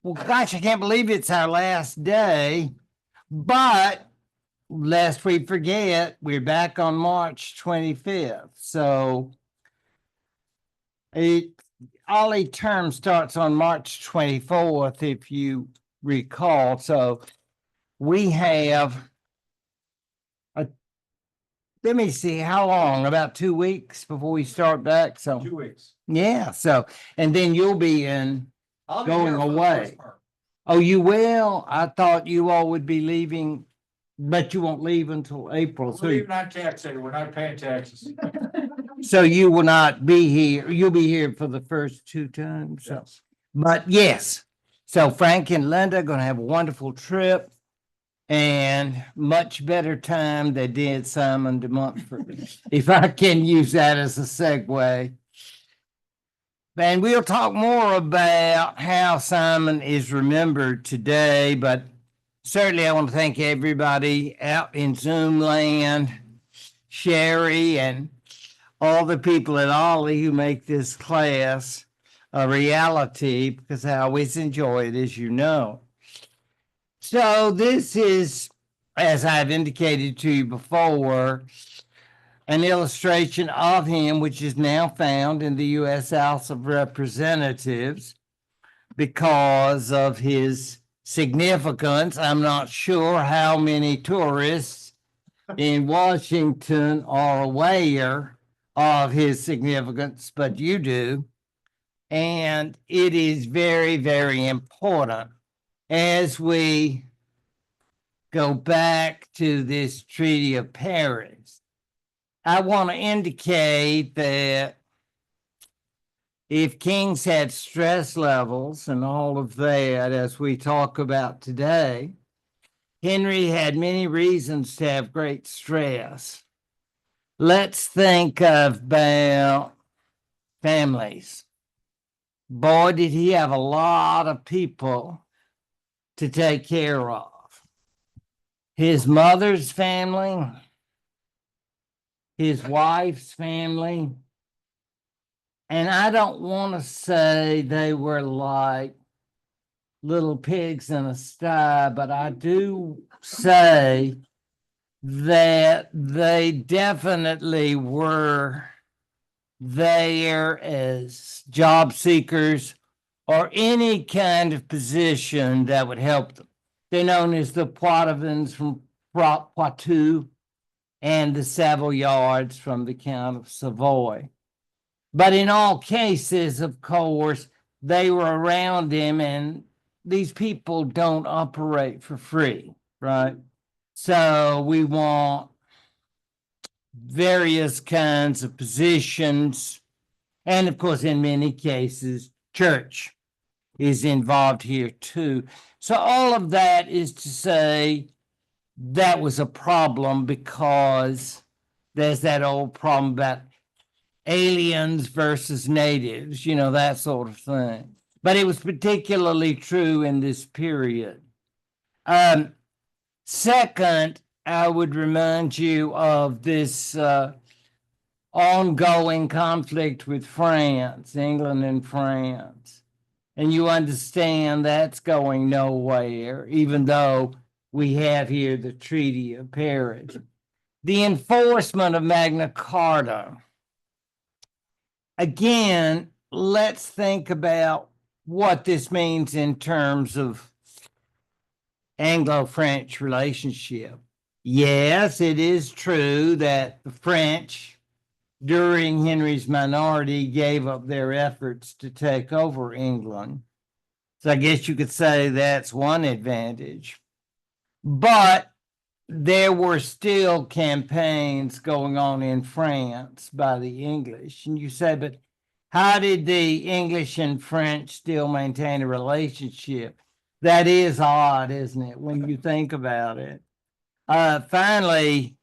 Well, gosh, I can't believe it's our last day, but lest we forget, we're back on March 25th. So Ollie term starts on March 24th, if you recall. So we have let me see how long, about 2 weeks before we start back. So 2 weeks. yeah, so and then you'll be I'll be going here for the away. first part. Oh, you will? I thought you all would be leaving, but you won't leave until April. We're leaving on tax day. We're not paying taxes. So you will not be here. You'll be here for the first 2 times. So. Yes. But yes, so Frank and Linda are going to have a wonderful trip and much better time they did Simon de Montfort, if I can use that as a segue. And we'll talk more about how Simon is remembered today, but certainly I want to thank everybody out in Zoom land, Sherry, and all the people at Ollie who make this class a reality, because I always enjoy it, as you know. So this is, as I've indicated to you before, an illustration of him, which is now found in the U.S. House of Representatives because of his significance. I'm not sure how many tourists in Washington are aware of his significance, but you do. And it is very, very important as we go back to this Treaty of Paris. I want to indicate that if kings had stress levels and all of that, as we talk about today, Henry had many reasons to have great stress. Let's think about families. Boy, did he have a lot of people to take care of. His mother's family, his wife's family, and I don't want to say they were like little pigs in a sty, but I do say that they definitely were there as job seekers or any kind of position that would help them. They're known as the Poitevins from Poitou and the Savoyards from the Count of Savoy. But in all cases, of course, they were around him, and these people don't operate for free, right? So we want various kinds of positions. And of course, in many cases, church is involved here too. So all of that is to say that was a problem, because there's that old problem about aliens versus natives, that sort of thing. But it was particularly true in this period. Second, I would remind you of this ongoing conflict with France, England and France. And you understand that's going nowhere, even though we have here the Treaty of Paris. The enforcement of Magna Carta. Again, let's think about what this means in terms of Anglo-French relationship. Yes, it is true that the French, during Henry's minority, gave up their efforts to take over England. So I guess you could say that's one advantage. But there were still campaigns going on in France by the English. And you say, but how did the English and French still maintain a relationship? That is odd, isn't it, when you think about it? Finally,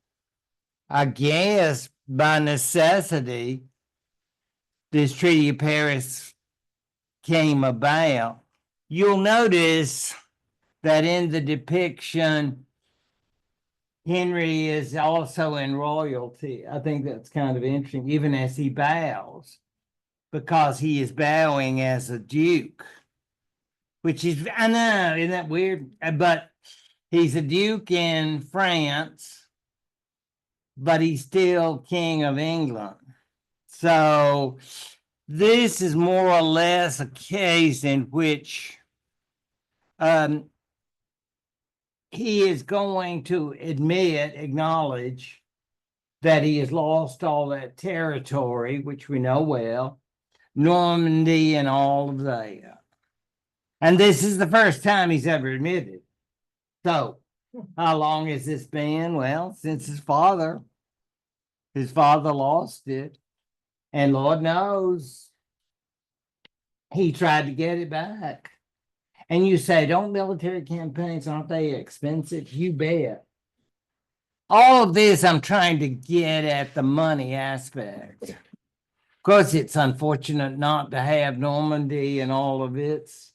I guess by necessity, this Treaty of Paris came about. You'll notice that in the depiction, Henry is also in royalty. I think that's kind of interesting, even as he bows, because he is bowing as a duke, which is, I know, isn't that weird? But he's a duke in France, but he's still king of England. So this is more or less a case in which he is going to acknowledge that he has lost all that territory, which we know well, Normandy and all of that. And this is the first time he's ever admitted. So how long has this been? Well, since his father lost it. And Lord knows he tried to get it back. And you say, don't military campaigns, aren't they expensive? You bet. All of this, I'm trying to get at the money aspect. Of course, it's unfortunate not to have Normandy and all of its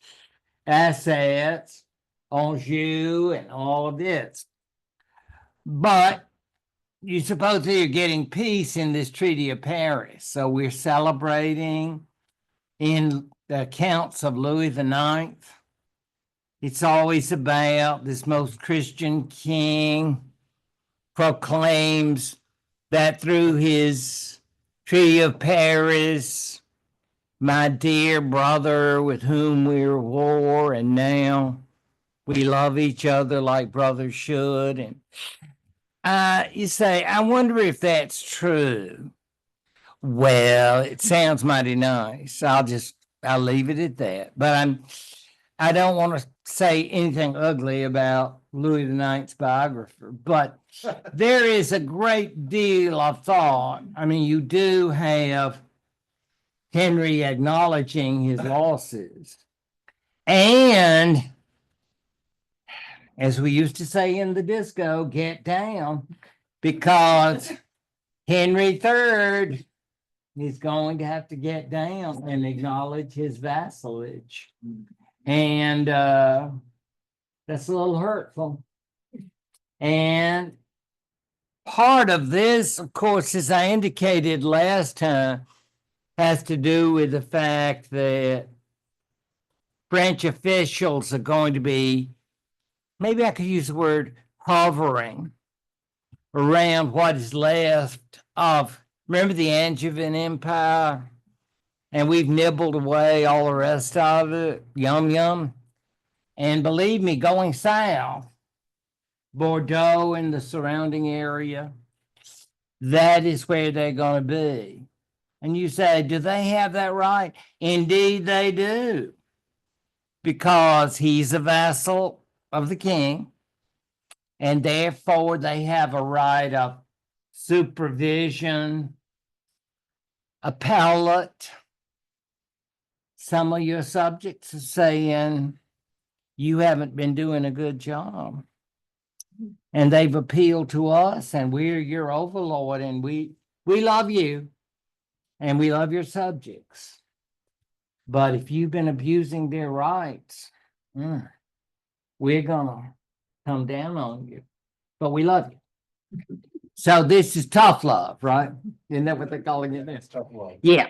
assets, Anjou and all of this. But you suppose that you're getting peace in this Treaty of Paris. So we're celebrating in the accounts of Louis IX. It's always about this most Christian king proclaims that through his Treaty of Paris, my dear brother with whom we're at war, and now we love each other like brothers should. And you say, I wonder if that's true. Well, it sounds mighty nice. I'll leave it at that. But I don't want to say anything ugly about Louis IX's biographer, but there is a great deal of thought. I mean, you do have Henry acknowledging his losses. And as we used to say in the disco, get down, because Henry III is going to have to get down and acknowledge his vassalage. And that's a little hurtful. And part of this, of course, as I indicated last time, has to do with the fact that French officials are going to be, maybe I could use the word hovering around what is left of, remember the Angevin Empire? And we've nibbled away all the rest of it, yum, yum. And believe me, going south, Bordeaux and the surrounding area, that is where they're going to be. And you say, do they have that right? Indeed, they do. Because he's a vassal of the king, and therefore they have a right of supervision, appellate. Some of your subjects are saying you haven't been doing a good job. And they've appealed to us, and we're your overlord, and we love you, and we love your subjects. But if you've been abusing their rights, we're gonna come down on you. But we love you. So this is tough love, right? Isn't that what they're calling it? It's tough love. Yeah.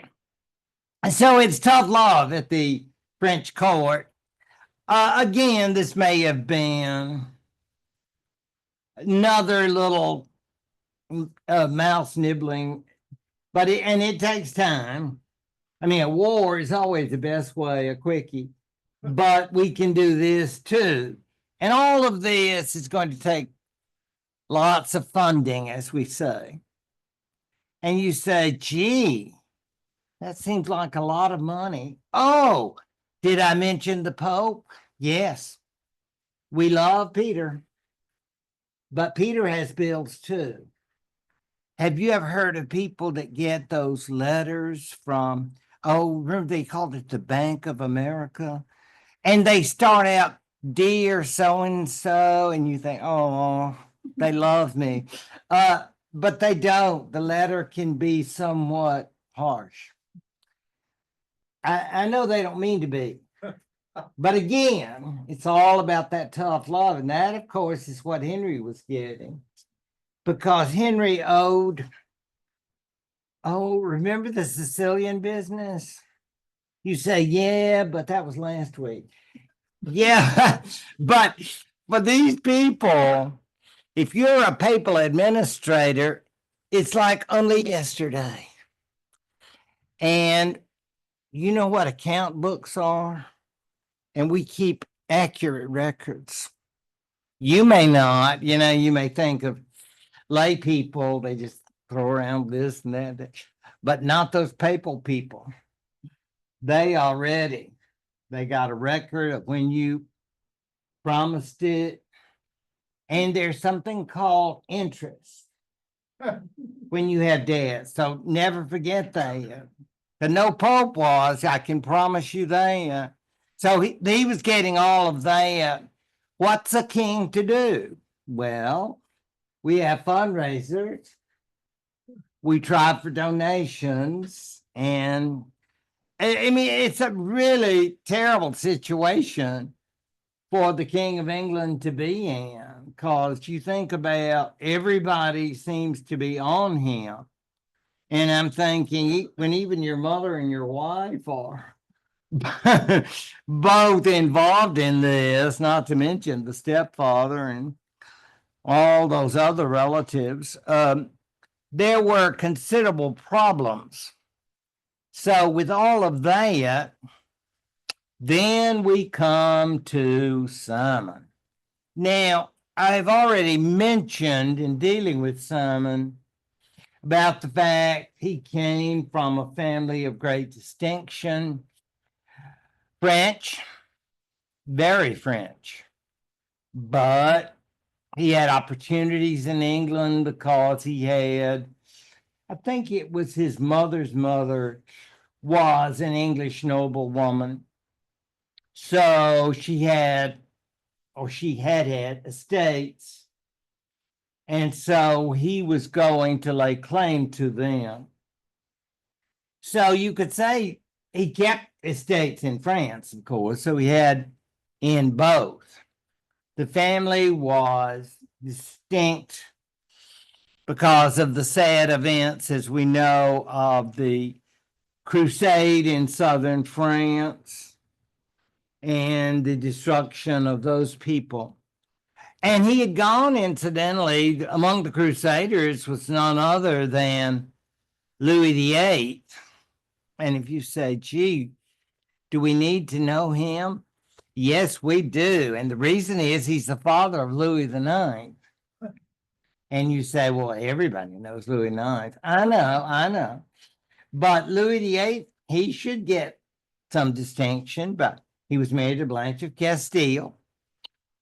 So it's tough love at the French court. Again, this may have been another little mouse nibbling, but it takes time. I mean, a war is always the best way, a quickie, but we can do this too. And all of this is going to take lots of funding, as we say. And you say, gee, that seems like a lot of money. Oh, did I mention the Pope? Yes. We love Peter, but Peter has bills too. Have you ever heard of people that get those letters from, remember they called it the Bank of America? And they start out, dear so-and-so, and you think, oh, they love me. But they don't. The letter can be somewhat harsh. I know they don't mean to be. But again, it's all about that tough love. And that, of course, is what Henry was getting. Because Henry owed, remember the Sicilian business? You say, yeah, but that was last week. Yeah, but for these people, if you're a papal administrator, it's like only yesterday. And you know what account books are? And we keep accurate records. You may not, you may think of lay people, they just throw around this and that, but not those papal people. They got a record of when you promised it. And there's something called interest when you have debt. So never forget that. The no pope was, I can promise you that. So he was getting all of that. What's a king to do? Well, we have fundraisers. We try for donations. And I mean, it's a really terrible situation for the King of England to be in, because you think about everybody seems to be on him. And I'm thinking, when even your mother and your wife are both involved in this, not to mention the stepfather and all those other relatives, there were considerable problems. So, with all of that, then we come to Simon. Now, I've already mentioned in dealing with Simon about the fact he came from a family of great distinction, French, very French, but he had opportunities in England because he had, I think it was his mother's mother was an English noblewoman. So she had had estates. And so he was going to lay claim to them. So you could say he kept estates in France, of course. So he had in both. The family was distinct because of the sad events, as we know, of the crusade in southern France and the destruction of those people. And he had gone, incidentally, among the Crusaders was none other than Louis VIII. And if you say, gee, do we need to know him? Yes, we do. And the reason is he's the father of Louis IX. And you say, well, everybody knows Louis IX. I know. But Louis VIII, he should get some distinction, but he was married to Blanche of Castile.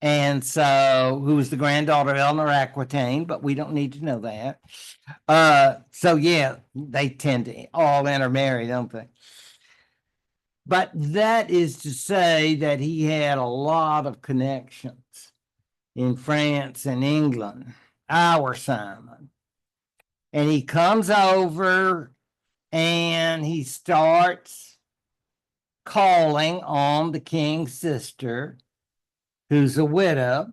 And so, who was the granddaughter of Eleanor Aquitaine, but we don't need to know that. So yeah, they tend to all intermarry, don't they? But that is to say that he had a lot of connections in France and England, our Simon. And he comes over and he starts calling on the king's sister, who's a widow.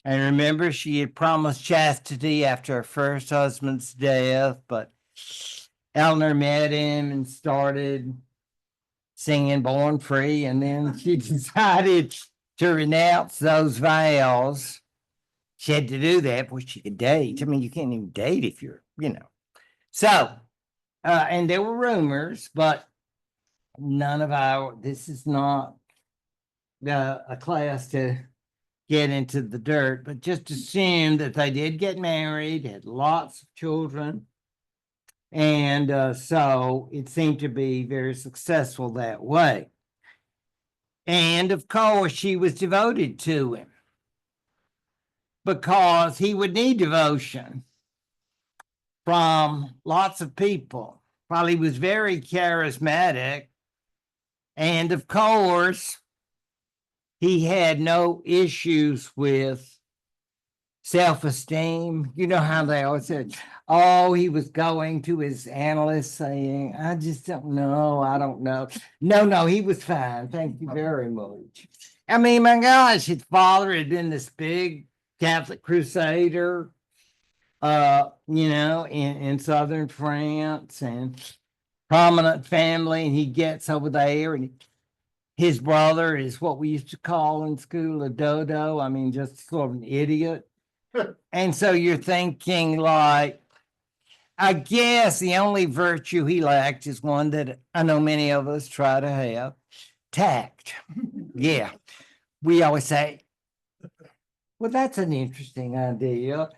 And remember, she had promised chastity after her first husband's death, but Eleanor met him and started singing Born Free. And then she decided to renounce those vows. She had to do that before she could date. I mean, you can't even date if you're, So, and there were rumors, but this is not a class to get into the dirt, but just assume that they did get married, had lots of children. And so it seemed to be very successful that way. And of course, she was devoted to him because he would need devotion from lots of people. While he was very charismatic, and of course, he had no issues with self-esteem. You know how they always said, oh, he was going to his analyst saying, I just don't know. I don't know. No, he was fine. Thank you very much. I mean, my gosh, his father had been this big Catholic crusader, in southern France, and prominent family. And he gets over there and His brother is what we used to call in school a dodo. I mean, just sort of an idiot. And so you're thinking, like, I guess the only virtue he lacked is one that I know many of us try to have: tact. Yeah. We always say, well, that's an interesting idea.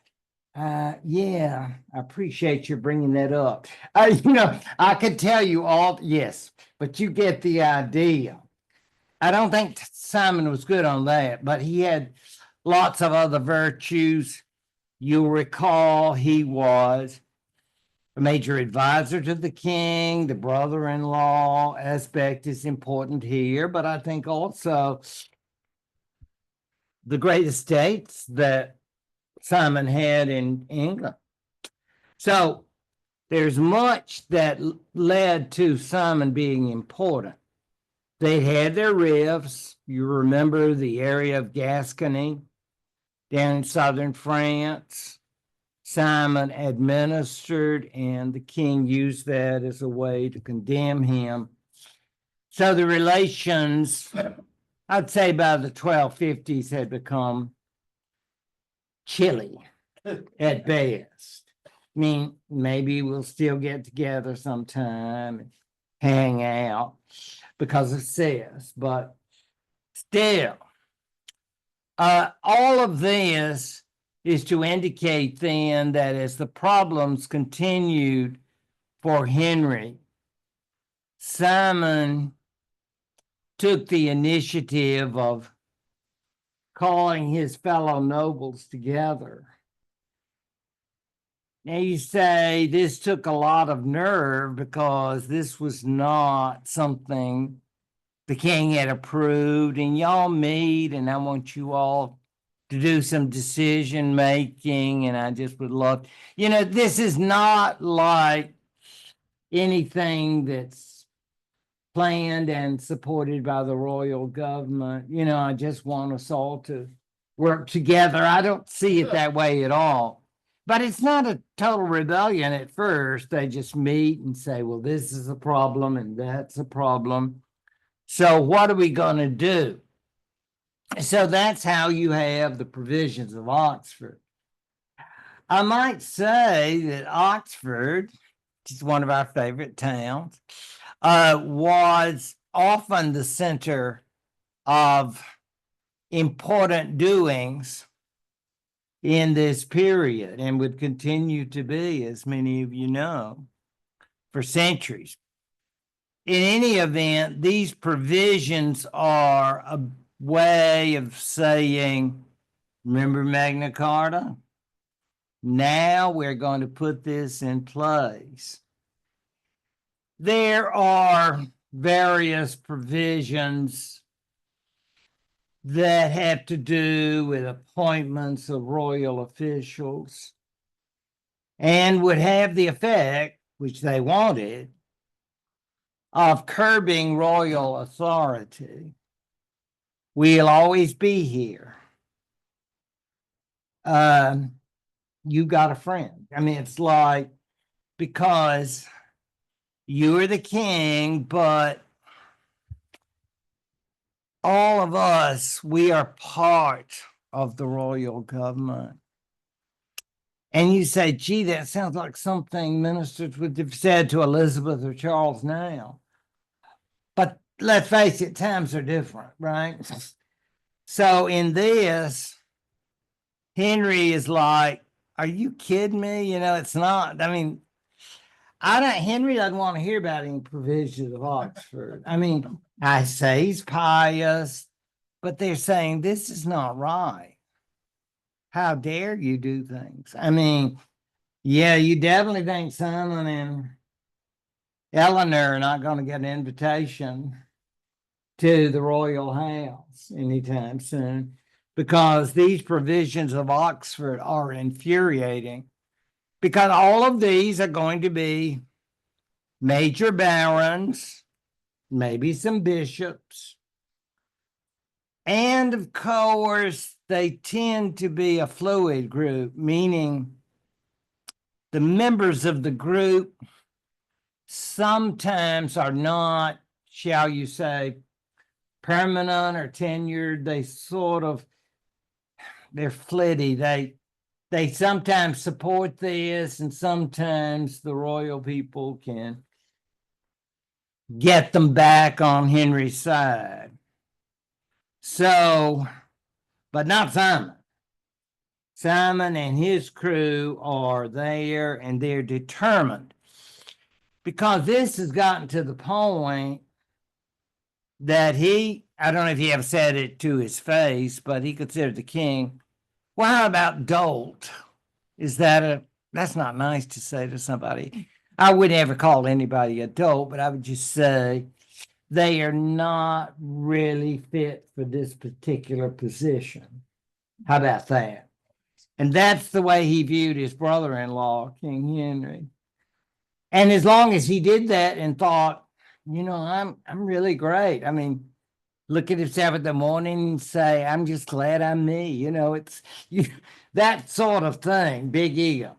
Yeah, I appreciate you bringing that up. I could tell you all, yes, but you get the idea. I don't think Simon was good on that, but he had lots of other virtues. You'll recall he was a major advisor to the king. The brother-in-law aspect is important here, but I think also the great estates that Simon had in England. So there's much that led to Simon being important. They had their rifts. You remember the area of Gascony down in southern France. Simon administered, and the king used that as a way to condemn him. So the relations, I'd say by the 1250s, had become chilly at best. I mean, maybe we'll still get together sometime and hang out because of this, but still, all of this is to indicate then that as the problems continued for Henry, Simon took the initiative of calling his fellow nobles together. Now you say this took a lot of nerve because this was not something the king had approved, and y'all meet, and I want you all to do some decision making, and I just would love, this is not like anything that's planned and supported by the royal government. I just want us all to work together. I don't see it that way at all. But it's not a total rebellion at first. They just meet and say, well, this is a problem and that's a problem. So what are we going to do? So that's how you have the provisions of Oxford. I might say that Oxford, which is one of our favorite towns, was often the center of important doings in this period and would continue to be, as many of you know, for centuries. In any event, these provisions are a way of saying, remember Magna Carta? Now we're going to put this in place. There are various provisions that have to do with appointments of royal officials and would have the effect, which they wanted, of curbing royal authority. We'll always be here. You got a friend. I mean, it's like, because you're the king, but all of us, we are part of the royal government. And you say, gee, that sounds like something ministers would have said to Elizabeth or Charles now. But let's face it, times are different, right? So in this, Henry is like, are you kidding me? It's not, Henry doesn't want to hear about any provisions of Oxford. I say he's pious, but they're saying this is not right. How dare you do things? Yeah, you definitely think Simon and Eleanor are not going to get an invitation to the royal house anytime soon, because these provisions of Oxford are infuriating, because all of these are going to be major barons, maybe some bishops, and of course, they tend to be a fluid group, meaning the members of the group sometimes are not, shall you say, permanent or tenured, they're flitty. They sometimes support this, and sometimes the royal people can get them back on Henry's side. So, but not Simon. Simon and his crew are there, and they're determined, because this has gotten to the point that I don't know if he ever said it to his face, but he considered the king, well, how about dolt? That's not nice to say to somebody. I would never call anybody a dolt, but I would just say they are not really fit for this particular position. How about that? And that's the way he viewed his brother-in-law, King Henry. And as long as he did that and thought, I'm really great. I mean, look at himself in the morning and say, I'm just glad I'm me. It's that sort of thing, big ego.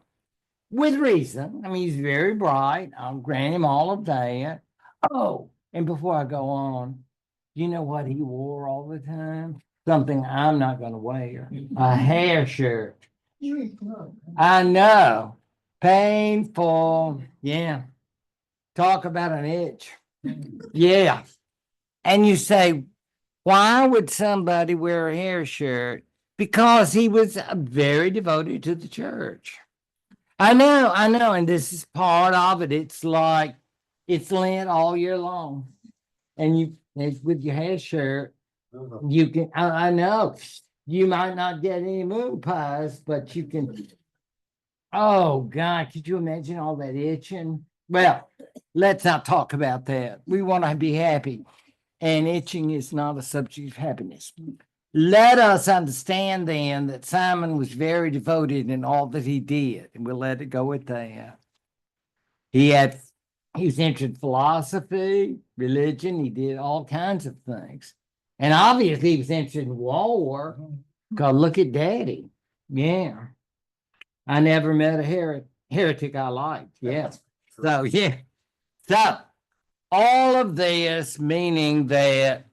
With reason. I mean, he's very bright. I'll grant him all of that. Oh, and before I go on, you know what he wore all the time? Something I'm not going to wear. A hair shirt. I know. Painful. Yeah. Talk about an itch. Yeah. And you say, why would somebody wear a hair shirt? Because he was very devoted to the church. I know. And this is part of it. It's like it's Lent all year long. And with your hair shirt, you can, I know, you might not get any moon pies, but you can. Oh, God, could you imagine all that itching? Well, let's not talk about that. We want to be happy. And itching is not a subject of happiness. Let us understand then that Simon was very devoted in all that he did, and we'll let it go at that. He was interested in philosophy, religion. He did all kinds of things. And obviously he was interested in war, because look at Daddy. Yeah. I never met a heretic I liked. Yeah. So, yeah. So, all of this meaning that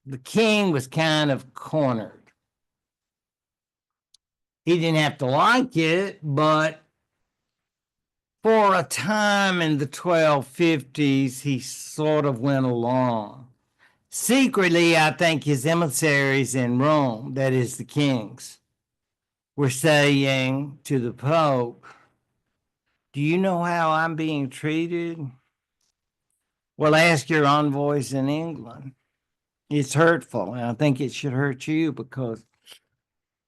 the king was kind of cornered. He didn't have to like it, but for a time in the 1250s, he sort of went along. Secretly, I think his emissaries in Rome, that is the kings, were saying to the Pope, do you know how I'm being treated? Well, ask your envoys in England. It's hurtful, and I think it should hurt you because,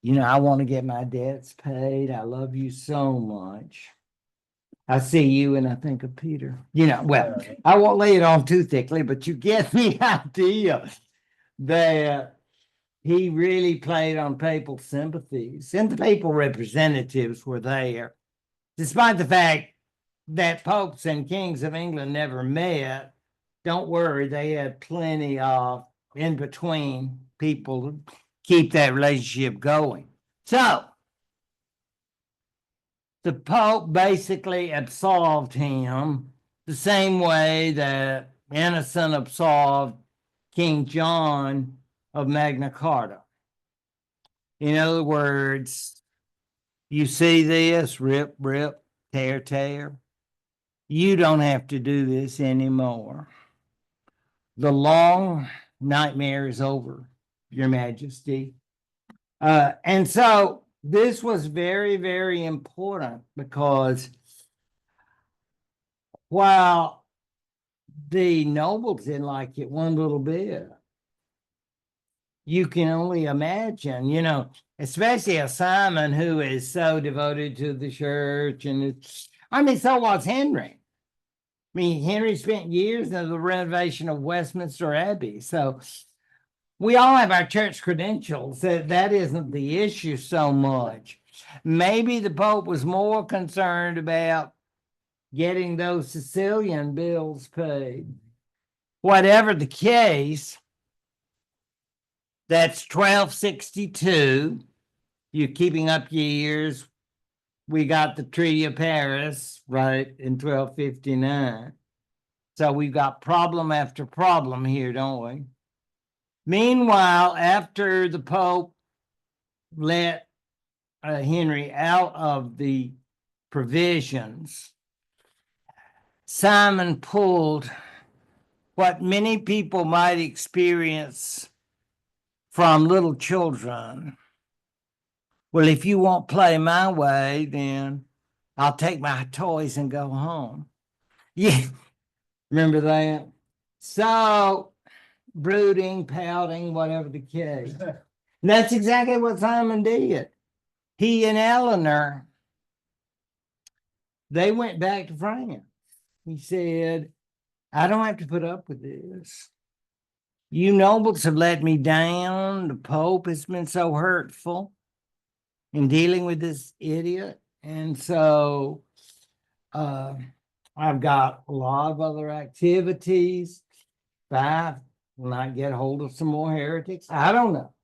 I want to get my debts paid. I love you so much. I see you and I think of Peter. Well, I won't lay it on too thickly, but you get the idea that he really played on papal sympathies, and the papal representatives were there, despite the fact that popes and kings of England never met. Don't worry, they had plenty of in between people to keep that relationship going. So the Pope basically absolved him the same way that Innocent absolved King John of Magna Carta. In other words, you see this, rip, rip, tear, tear. You don't have to do this anymore. The long nightmare is over, Your Majesty. And so this was very, very important, because while the nobles didn't like it one little bit, you can only imagine, especially a Simon who is so devoted to the church. And so was Henry. Henry spent years in the renovation of Westminster Abbey. So we all have our church credentials. That isn't the issue so much. Maybe the Pope was more concerned about getting those Sicilian bills paid. Whatever the case, that's 1262. You're keeping up your years. We got the Treaty of Paris, right, in 1259. So we've got problem after problem here, don't we? Meanwhile, after the Pope let Henry out of the provisions, Simon pulled what many people might experience from little children. Well, if you won't play my way, then I'll take my toys and go home. Yeah, remember that? So, brooding, pouting, whatever the case. That's exactly what Simon did. He and Eleanor, they went back to France. He said, I don't have to put up with this. You nobles have let me down. The Pope has been so hurtful in dealing with this idiot. And so I've got a lot of other activities. I might get hold of some more heretics. I don't know.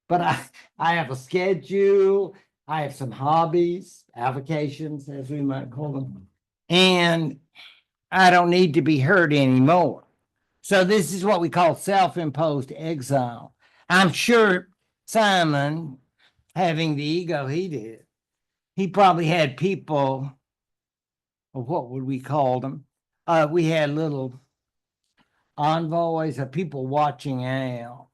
But I have a schedule. I have some hobbies, avocations, as we might call them. And I don't need to be hurt anymore. So this is what we call self-imposed exile. I'm sure Simon, having the ego he did, he probably had people, or what would we call them? We had little envoys of people watching out,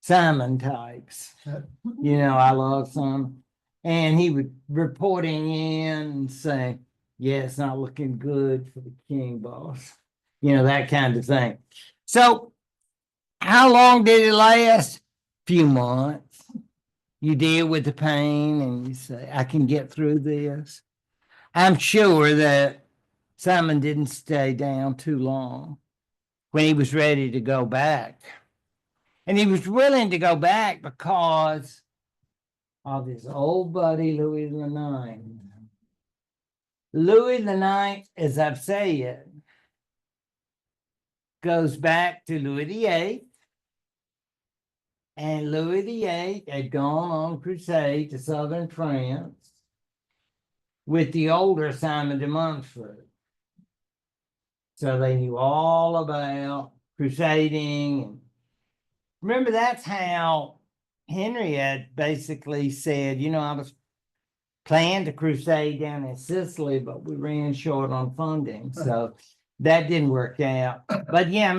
Simon types. I love Simon. And he would reporting in and say, yeah, it's not looking good for the king, boss. That kind of thing. So how long did it last? Few months. You deal with the pain and you say, I can get through this. I'm sure that Simon didn't stay down too long when he was ready to go back. And he was willing to go back because of his old buddy, Louis IX. Louis IX, as I've said, goes back to Louis VIII. And Louis VIII had gone on crusade to southern France with the older Simon de Montfort. So they knew all about crusading. Remember, that's how Henry had basically said, I was planning to crusade down in Sicily, but we ran short on funding. So that didn't work out. But yeah,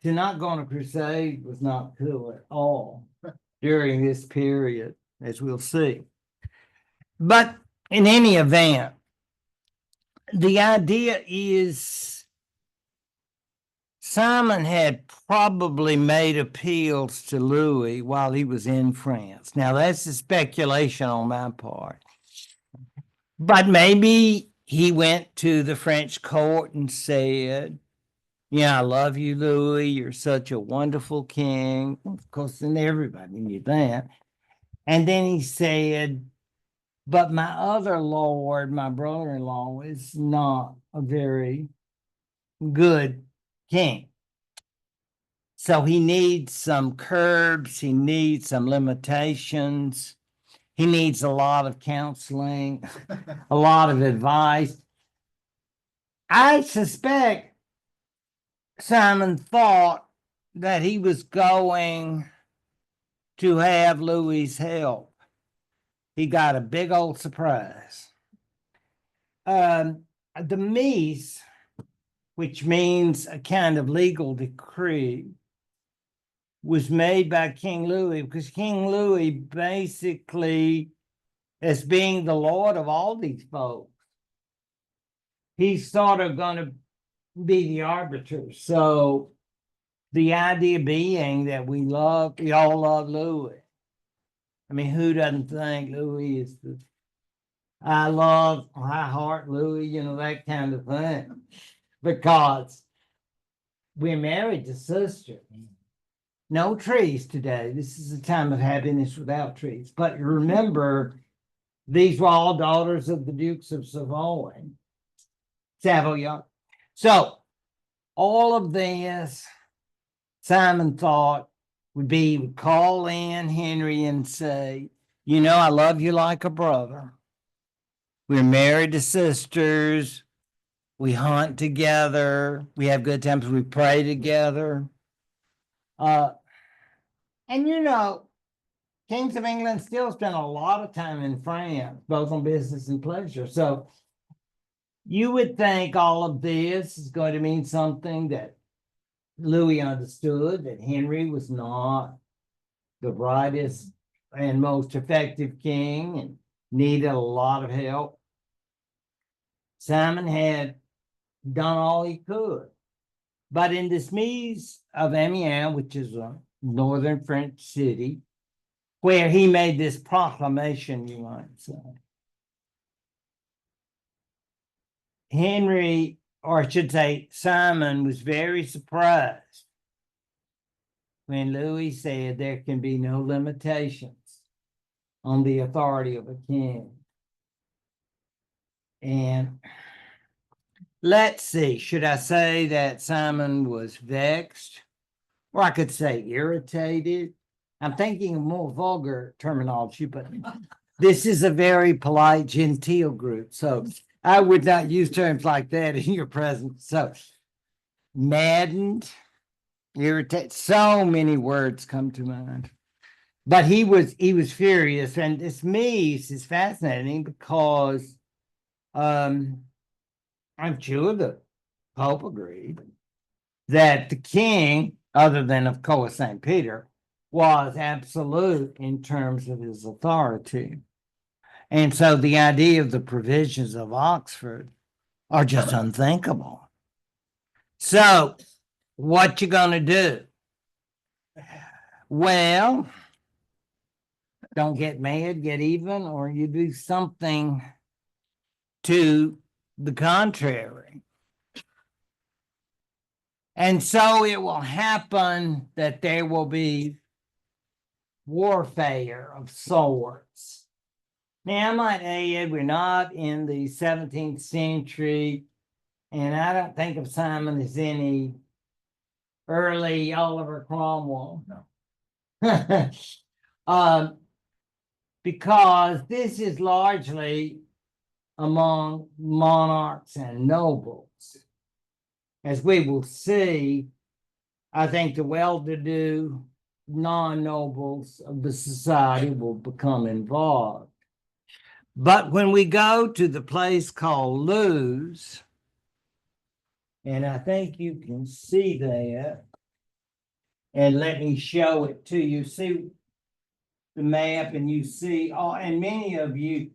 to not go on a crusade was not cool at all during this period, as we'll see. But in any event, the idea is Simon had probably made appeals to Louis while he was in France. Now, that's a speculation on my part. But maybe he went to the French court and said, I love you, Louis. You're such a wonderful king. Of course, then everybody knew that. And then he said, but my other lord, my brother-in-law, is not a very good king. So he needs some curbs. He needs some limitations. He needs a lot of counseling, a lot of advice. I suspect Simon thought that he was going to have Louis's help. He got a big old surprise. The mise, which means a kind of legal decree, was made by King Louis because King Louis basically, as being the lord of all these folks, he's sort of going to be the arbiter. So the idea being that we all love Louis. Who doesn't think Louis is I heart Louis, that kind of thing. Because we're married to sisters. No trees today. This is a time of happiness without trees. But remember, these were all daughters of the Dukes of Savoy. So all of this, Simon thought would call in Henry and say, I love you like a brother. We're married to sisters. We hunt together. We have good times. We pray together. And Kings of England still spend a lot of time in France, both on business and pleasure. So you would think all of this is going to mean something that Louis understood, that Henry was not the brightest and most effective king and needed a lot of help. Simon had done all he could. But in this Mise of Amiens, which is a northern French city, where he made this proclamation, you might say, Henry, or I should say, Simon, was very surprised when Louis said there can be no limitations on the authority of a king. And let's see, should I say that Simon was vexed? Or I could say irritated. I'm thinking of more vulgar terminology, but this is a very polite, genteel group. So I would not use terms like that in your presence. So maddened, irritated, so many words come to mind. But he was furious. And this Mies is fascinating because I'm sure the Pope agreed that the king, other than, of course, St. Peter, was absolute in terms of his authority. And so the idea of the provisions of Oxford are just unthinkable. So what you gonna do? Well, don't get mad, get even, or you do something to the contrary. And so it will happen that there will be warfare of sorts. Now, I might add, we're not in the 17th century, and I don't think of Simon as any early Oliver Cromwell. No. Because this is largely among monarchs and nobles. As we will see, I think the well-to-do non-nobles of the society will become involved. But when we go to the place called Luz, and I think you can see that, and let me show it to you. See the map, and you see, and many of you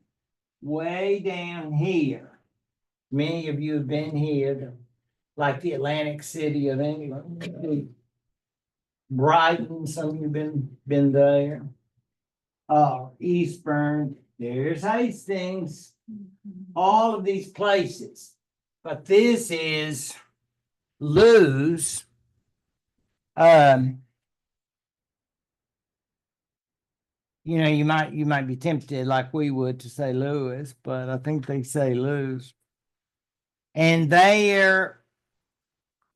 way down here, many of you have been here, like the Atlantic City of England, Brighton, some of you been there. Eastbourne, there's Hastings, all of these places. But this is Luz. You might be tempted, like we would, to say Lewis, but I think they say Luz. And there,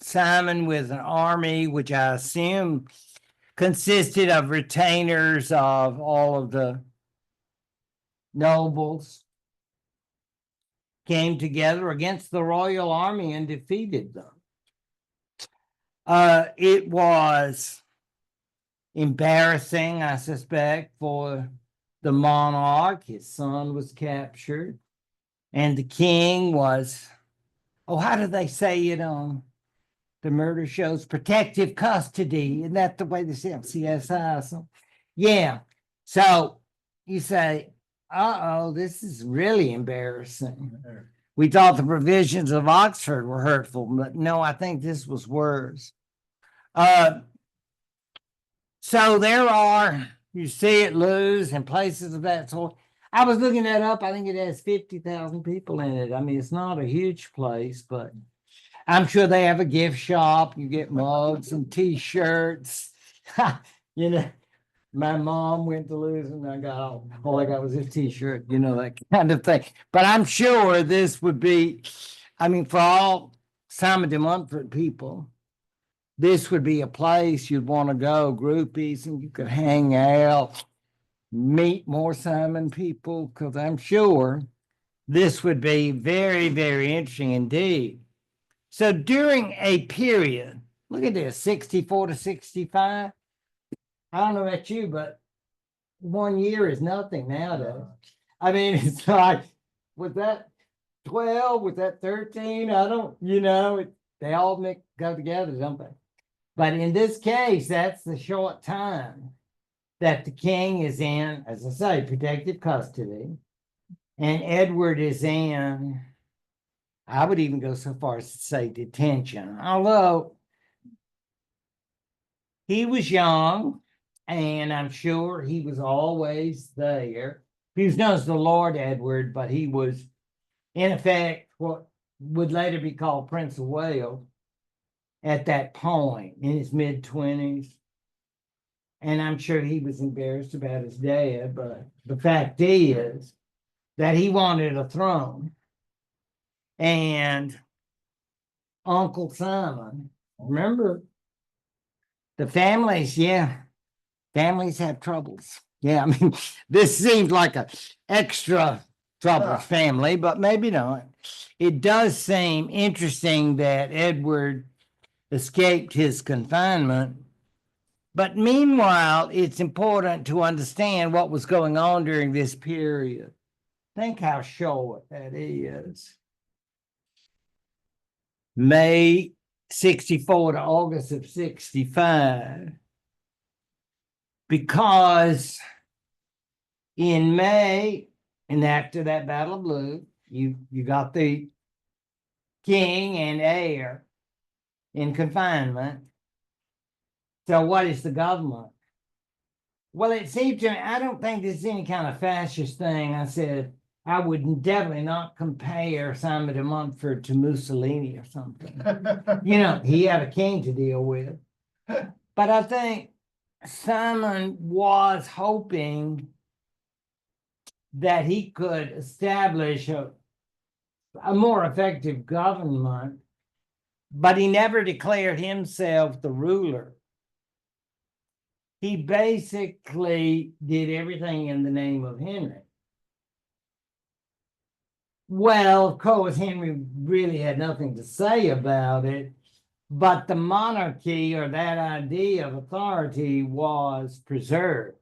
Simon with an army, which I assume consisted of retainers of all of the nobles, came together against the royal army and defeated them. It was embarrassing, I suspect, for the monarch. His son was captured, and the king was, how do they say it on the murder shows? Protective custody. Isn't that the way they say it? CSI. So, yeah. So you say, this is really embarrassing. We thought the provisions of Oxford were hurtful, but no, I think this was worse. So there are, you see it Luz and places of that sort. I was looking that up. I think it has 50,000 people in it. I mean, it's not a huge place, but I'm sure they have a gift shop. You get mugs and T-shirts. My mom went to Luz and I got all I got was a T-shirt, that kind of thing. But I'm sure this would be, for all Simon de Montfort people, this would be a place you'd want to go, groupies, and you could hang out, meet more Simon people, because I'm sure this would be very, very interesting indeed. So during a period, look at this, 64 to 65. I don't know about you, but 1 year is nothing nowadays. I mean, it's like, was that 12? Was that 13? I don't, they all go together, don't they? But in this case, that's the short time that the king is in, as I say, protective custody. And Edward is in, I would even go so far as to say detention, although he was young, and I'm sure he was always there. He was known as the Lord Edward, but he was, in effect, what would later be called Prince of Wales at that point in his mid-20s. And I'm sure he was embarrassed about his dad, but the fact is that he wanted a throne. And Uncle Simon, remember, the families, families have troubles. Yeah, I mean, this seems like a extra troubled family, but maybe not. It does seem interesting that Edward escaped his confinement. But meanwhile, it's important to understand what was going on during this period. Think how short that is. May 64 to August of 65. Because in May, and after that Battle of Blue, you got the king and heir in confinement. So what is the government? Well, it seems to me, I don't think this is any kind of fascist thing. I said, I would definitely not compare Simon de Montfort to Mussolini or something. He had a king to deal with. But I think Simon was hoping that he could establish a more effective government, but he never declared himself the ruler. He basically did everything in the name of Henry. Well, of course, Henry really had nothing to say about it, but the monarchy, or that idea of authority, was preserved.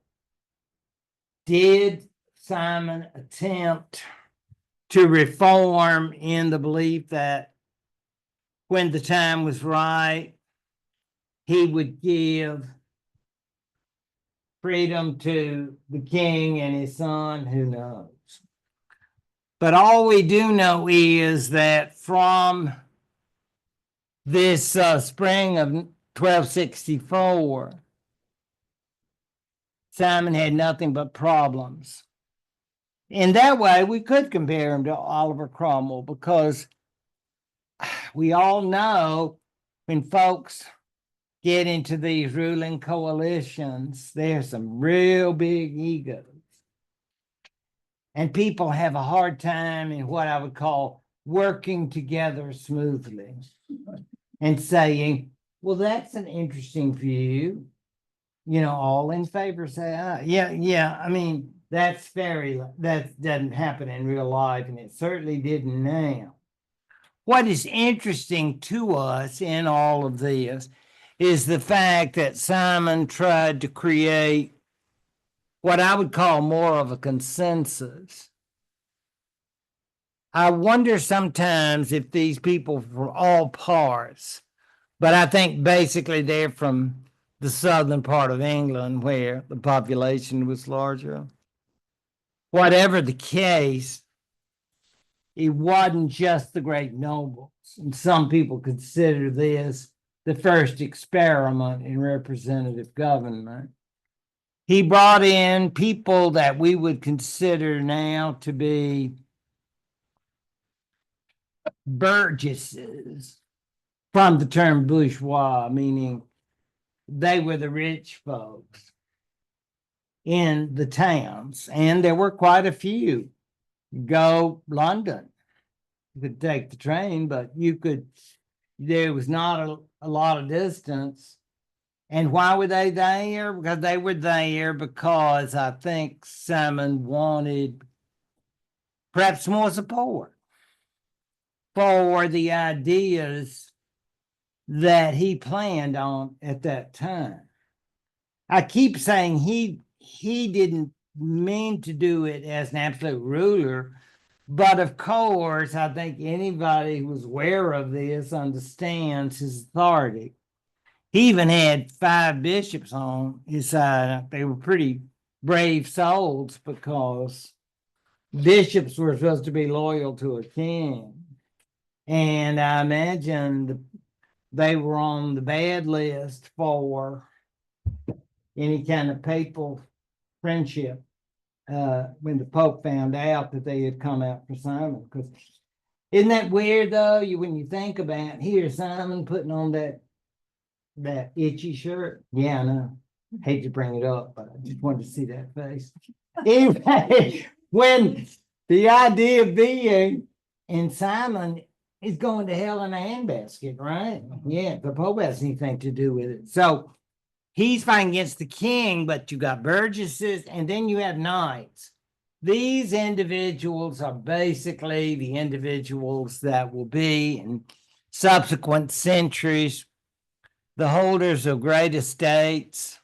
Did Simon attempt to reform in the belief that when the time was right, he would give freedom to the king and his son? Who knows? But all we do know is that from this spring of 1264, Simon had nothing but problems. In that way, we could compare him to Oliver Cromwell, because we all know when folks get into these ruling coalitions, there's some real big egos. And people have a hard time in what I would call working together smoothly and saying, well, that's an interesting view. All in favor say, yeah. I mean, that doesn't happen in real life, and it certainly didn't now. What is interesting to us in all of this is the fact that Simon tried to create what I would call more of a consensus. I wonder sometimes if these people from all parts, but I think basically they're from the southern part of England where the population was larger. Whatever the case, it wasn't just the great nobles. And some people consider this the first experiment in representative government. He brought in people that we would consider now to be burgesses, from the term bourgeois, meaning they were the rich folks in the towns, and there were quite a few. Go London, you could take the train, but there was not a lot of distance. And why were they there? Because they were there because I think Simon wanted perhaps more support for the ideas that he planned on at that time. I keep saying he didn't mean to do it as an absolute ruler, but of course, I think anybody who's aware of this understands his authority. He even had 5 bishops on his side. They were pretty brave souls because bishops were supposed to be loyal to a king. And I imagine they were on the bad list for any kind of papal friendship when the Pope found out that they had come out for Simon. Because isn't that weird though? When you think about here, Simon putting on that itchy shirt. Yeah, I know. Hate to bring it up, but I just wanted to see that face. Anyway, when the idea being, and Simon is going to hell in a handbasket, right? Yeah, the Pope has anything to do with it. So he's fighting against the king, but you got burgesses and then you have knights. These individuals are basically the individuals that will be in subsequent centuries the holders of great estates,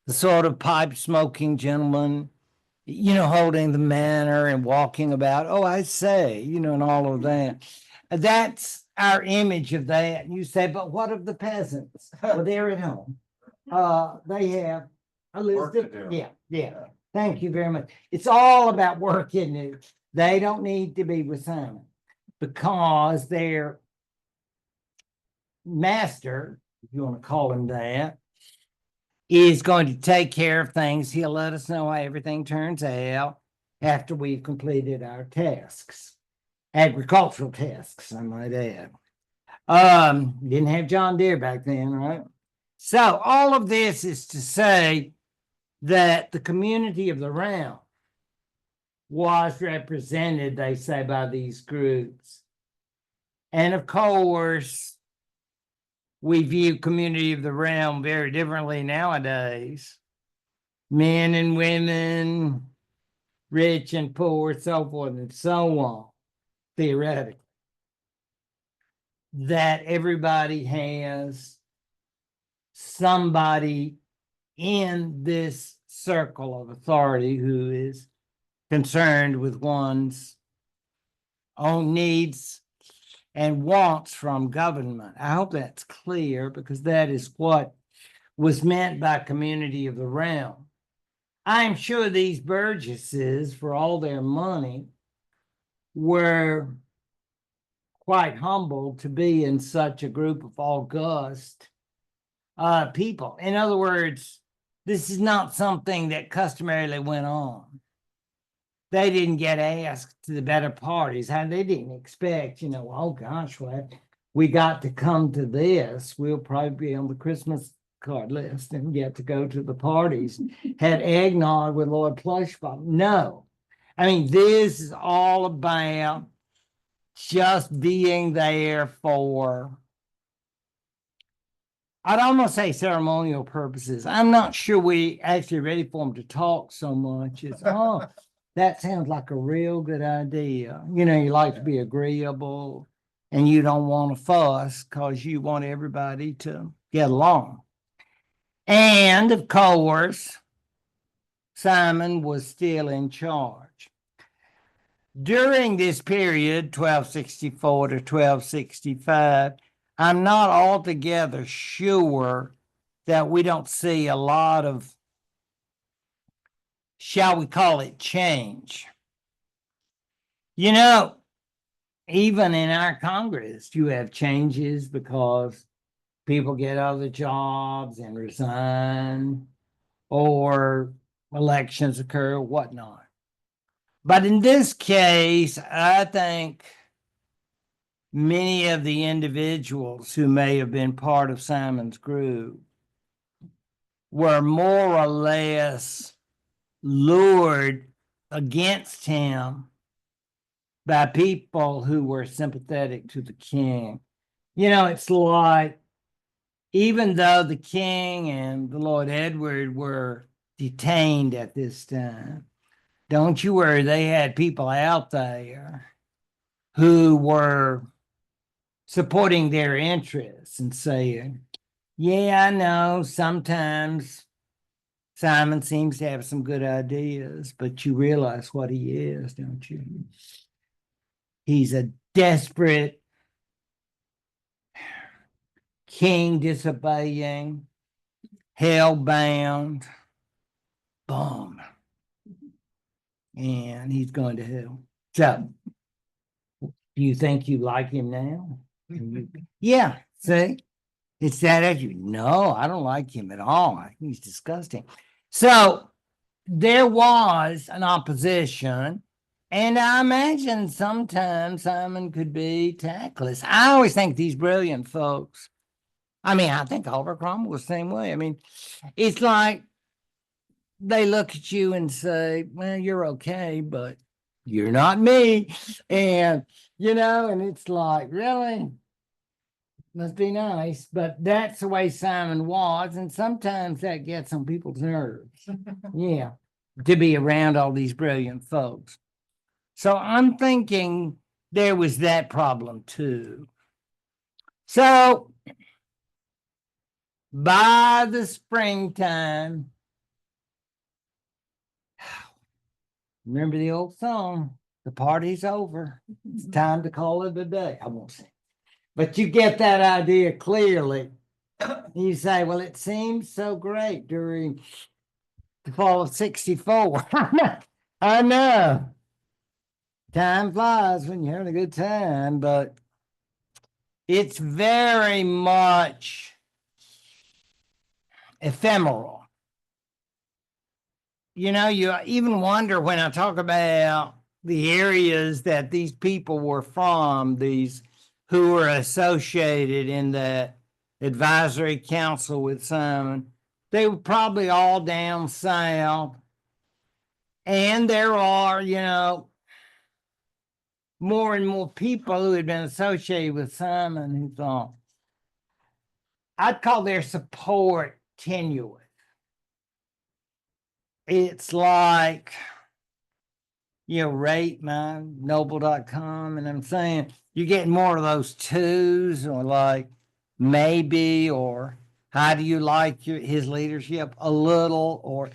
the sort of pipe smoking gentleman, holding the manor and walking about, oh, I say, and all of that. That's our image of that. You say, but what of the peasants? Well, they're at home. They have a list Work to of, do. yeah. Thank you very much. It's all about work, isn't it? They don't need to be with Simon because their master, if you want to call him that, is going to take care of things. He'll let us know how everything turns out after we've completed our tasks, agricultural tasks, I might add. Didn't have John Deere back then, right? So all of this is to say that the community of the realm was represented, they say, by these groups. And of course, we view community of the realm very differently nowadays. Men and women, rich and poor, so forth and so on, theoretically. That everybody has somebody in this circle of authority who is concerned with one's own needs and wants from government. I hope that's clear because that is what was meant by community of the realm. I'm sure these burgesses, for all their money, were quite humbled to be in such a group of august people. In other words, this is not something that customarily went on. They didn't get asked to the better parties. They didn't expect, oh gosh, well, we got to come to this. We'll probably be on the Christmas card list and get to go to the parties. Had eggnog with Lord Plushbottom. No. I mean, this is all about just being there for, I'd almost say ceremonial purposes. I'm not sure we actually ready for them to talk so much. It's, oh, that sounds like a real good idea. You like to be agreeable and you don't want to fuss because you want everybody to get along. And of course, Simon was still in charge. During this period, 1264 to 1265, I'm not altogether sure that we don't see a lot of, shall we call it, change. Even in our Congress, you have changes because people get other jobs and resign, or elections occur, whatnot. But in this case, I think many of the individuals who may have been part of Simon's group were more or less lured against him by people who were sympathetic to the king. It's like, even though the king and the Lord Edward were detained at this time, don't you worry, they had people out there who were supporting their interests and saying, yeah, I know sometimes Simon seems to have some good ideas, but you realize what he is, don't you? He's a desperate king disobeying, hell-bound bum. And he's going to hell. So, do you think you like him now? Yeah, see? It's that attitude. No, I don't like him at all. I think he's disgusting. So, there was an opposition, and I imagine sometimes Simon could be tactless. I always think these brilliant folks, I mean, I think Oliver Cromwell was the same way. I mean, it's like they look at you and say, well, you're okay, but you're not me. And, and it's like, really? Must be nice. But that's the way Simon was. And sometimes that gets on people's nerves. Yeah. To be around all these brilliant folks. So I'm thinking there was that problem too. So by the springtime, remember the old song, the party's over. It's time to call it a day. I won't sing. But you get that idea clearly. You say, well, it seems so great during the fall of 64. I know. Time flies when you're having a good time, but it's very much ephemeral. You even wonder when I talk about the areas that these people were from, these who were associated in that advisory council with Simon, they were probably all down south. And there are, more and more people who had been associated with Simon who thought, I'd call their support tenuous. It's like, rate my noble.com, and I'm saying you're getting more of those twos, or like maybe, or how do you like his leadership a little, or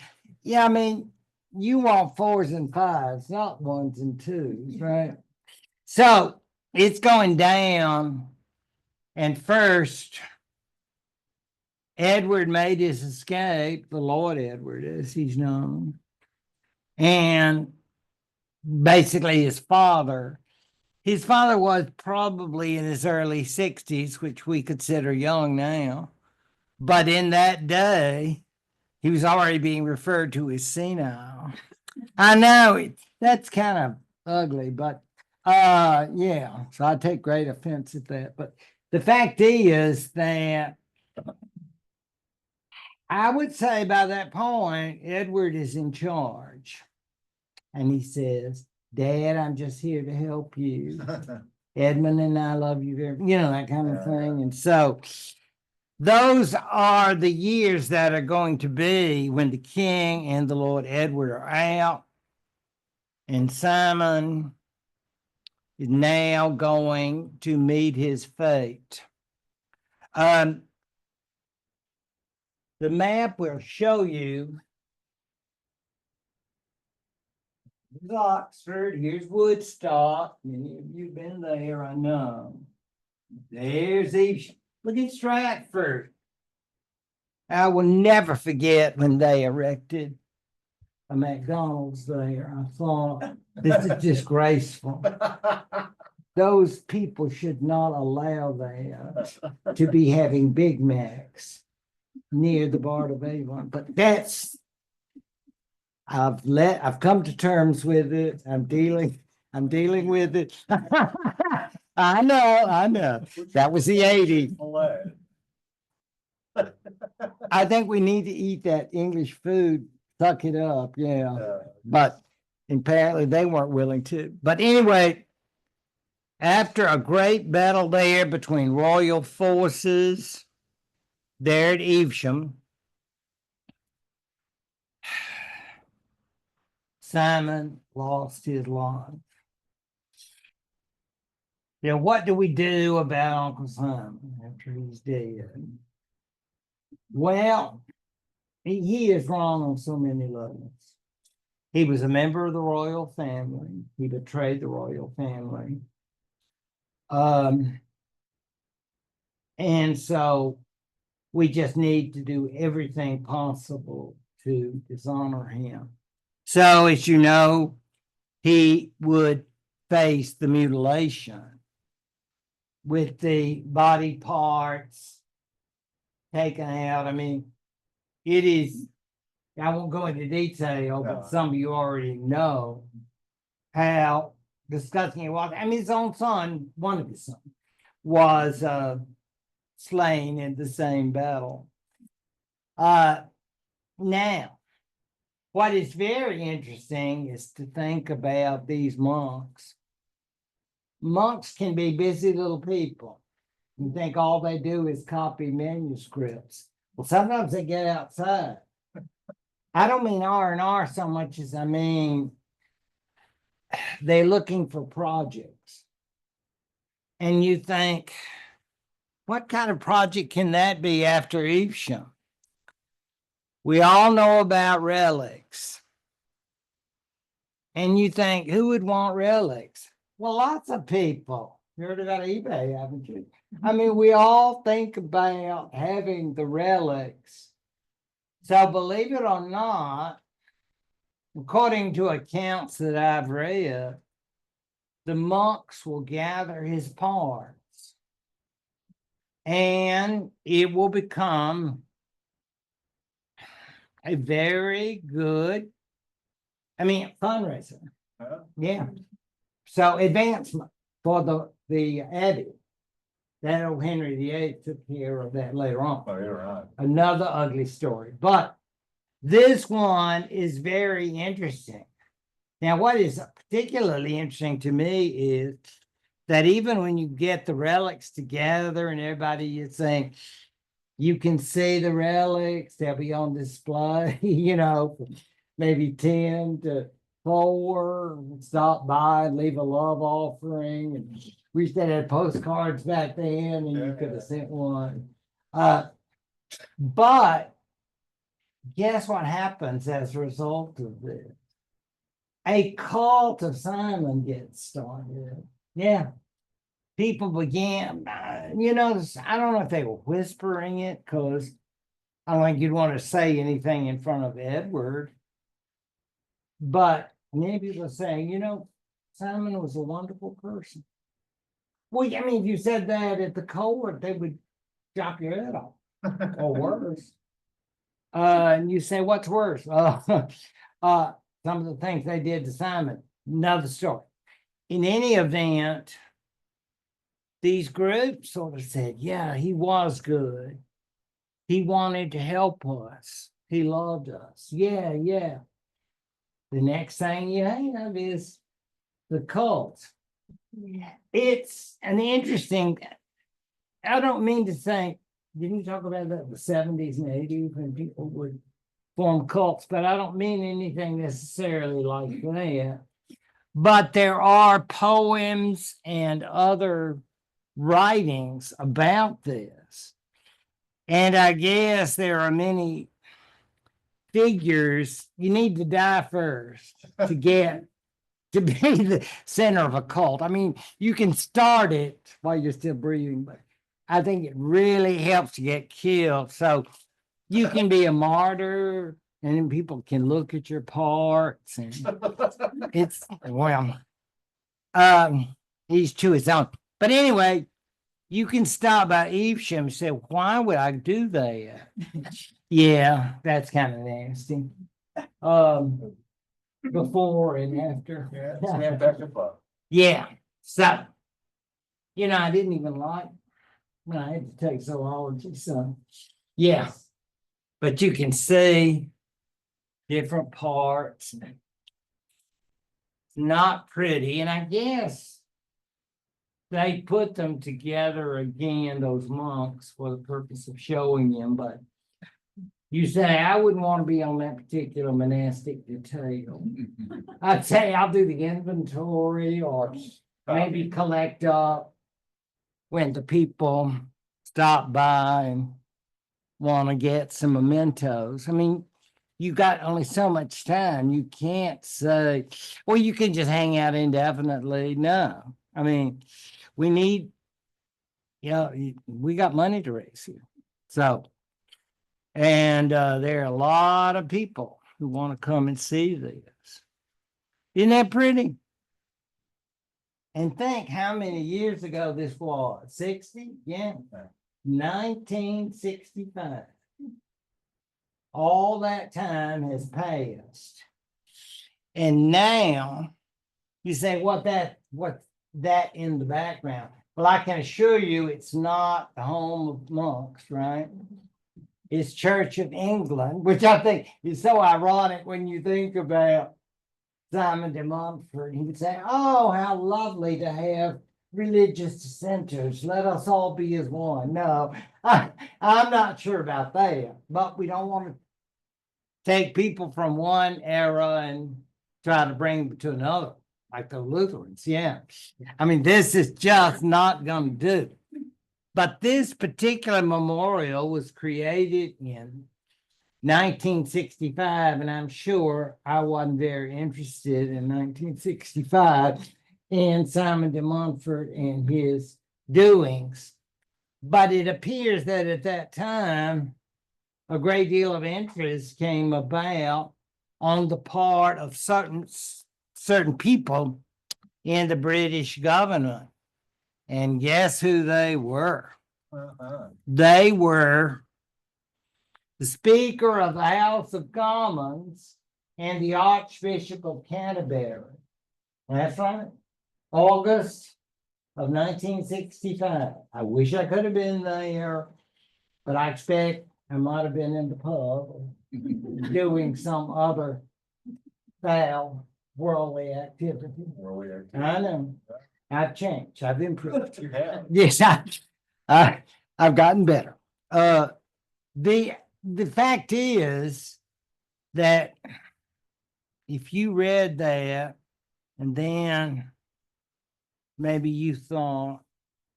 I mean, you want fours and fives, not ones and twos, right? So it's going down, and first Edward made his escape, the Lord Edward, as he's known, and basically his father was probably in his early 60s, which we consider young now. But in that day, he was already being referred to as senile. I know that's kind of ugly, but yeah, so I take great offense at that. But the fact is that I would say by that point, Edward is in charge. And he says, Dad, I'm just here to help you. Edmund and I love you very, that kind of thing. And so those are the years that are going to be when the king and the Lord Edward are out. And Simon is now going to meet his fate. The map will show you. Here's Oxford, here's Woodstock. Many of you have been there, I know. There's Evesham. Look at Stratford. I will never forget when they erected a McDonald's there. I thought, this is disgraceful. Those people should not allow that to be having Big Macs near the Battle of Evesham. But I've come to terms with it. I'm dealing with it. I know. That was the 80s. I think we need to eat that English food, suck it up, yeah. But apparently they weren't willing to. But anyway, after a great battle there between royal forces there at Evesham, Simon lost his life. Now, what do we do about Uncle Simon after he's dead? Well, he is wrong on so many levels. He was a member of the royal family. He betrayed the royal family. And so we just need to do everything possible to dishonor him. So, as you know, he would face the mutilation with the body parts taken out. I mean, it is, I won't go into detail, but some of you already know how disgusting it was. I mean, his own son, one of his sons, was slain in the same battle. Now, what is very interesting is to think about these monks. Monks can be busy little people. You think all they do is copy manuscripts. Well, sometimes they get outside. I don't mean R&R so much as I mean they're looking for projects. And you think, what kind of project can that be after Evesham? We all know about relics. And you think, who would want relics? Well, lots of people. You heard about eBay, haven't you? I mean, we all think about having the relics. So believe it or not, according to accounts that I've read, the monks will gather his parts and it will become a very good, fundraiser. Yeah. So advancement for the abbey. That old Henry VIII took care of that later on. Oh, you're right. Another ugly story. But this one is very interesting. Now, what is particularly interesting to me is that even when you get the relics together and everybody is saying, you can see the relics, they'll be on display, maybe 10 to 4, stop by and leave a love offering. And we used to have postcards back then, and you could have sent one. But guess what happens as a result of this? A cult of Simon gets started. Yeah. People began, I don't know if they were whispering it, because I don't think you'd want to say anything in front of Edward. But maybe they're saying, Simon was a wonderful person. Well, if you said that at the court, they would chop your head off, or worse. And you say, what's worse? Some of the things they did to Simon, another story. In any event, these groups sort of said, yeah, he was good. He wanted to help us. He loved us. Yeah. The next thing you have is the cult. It's an interesting, I don't mean to think, didn't you talk about that in the 70s and 80s when people would form cults, but I don't mean anything necessarily like that. But there are poems and other writings about this. And I guess there are many figures. You need to die first to get to be the center of a cult. You can start it while you're still breathing, but I think it really helps to get killed. So you can be a martyr, and then people can look at your parts, and it's each to his own. But anyway, you can stop by Evesham and say, why would I do that? Yeah, that's kind of nasty. Before and after. Yeah. So, I didn't even like when I had to take zoology. So, yeah. But you can see different parts. Not pretty. And I guess they put them together again, those monks, for the purpose of showing them. But You say, I wouldn't want to be on that particular monastic detail. I'd say I'll do the inventory or maybe collect up when the people stop by and want to get some mementos. I mean, you got only so much time. You can't say, well, you can just hang out indefinitely. No, I mean, we need, we got money to raise here. So, and there are a lot of people who want to come and see this. Isn't that pretty? And think how many years ago this was. 60? Yeah. 1965. All that time has passed. And now you say, what's that in the background? Well, I can assure you it's not the home of monks, right? It's Church of England, which I think is so ironic when you think about Simon de Montfort. He would say, oh, how lovely to have religious dissenters. Let us all be as one. No, I'm not sure about that, but we don't want to take people from one era and try to bring them to another, like the Lutherans. Yeah. I mean, this is just not going to do. But this particular memorial was created in 1965, and I'm sure I wasn't very interested in 1965 in Simon de Montfort and his doings. But it appears that at that time, a great deal of interest came about on the part of certain people in the British government. And guess who they were? They were the Speaker of the House of Commons and the Archbishop of Canterbury. That's right. August of 1965. I wish I could have been there, but I expect I might have been in the pub doing some other foul worldly activity. I know. I've changed. I've improved. You have. Yes, I've gotten better. The fact is that if you read that and then maybe you thought,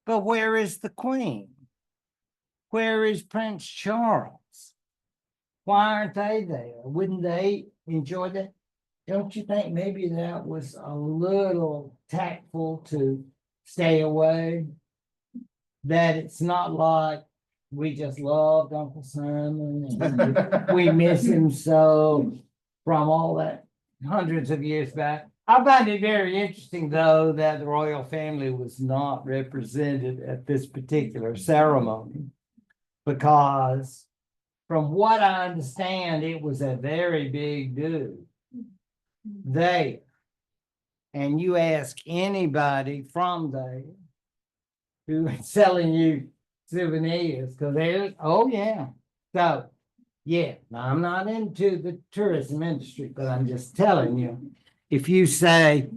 but where is the Queen? Where is Prince Charles? Why aren't they there? Wouldn't they enjoy that? Don't you think maybe that was a little tactful to stay away? That it's not like we just loved Uncle Simon and we miss him so from all that hundreds of years back. I find it very interesting, though, that the royal family was not represented at this particular ceremony, because from what I understand, it was a very big do there. And you ask anybody from there who is selling you souvenirs, because there's, oh yeah. So, yeah, I'm not into the tourism industry, but I'm just telling you, if you say,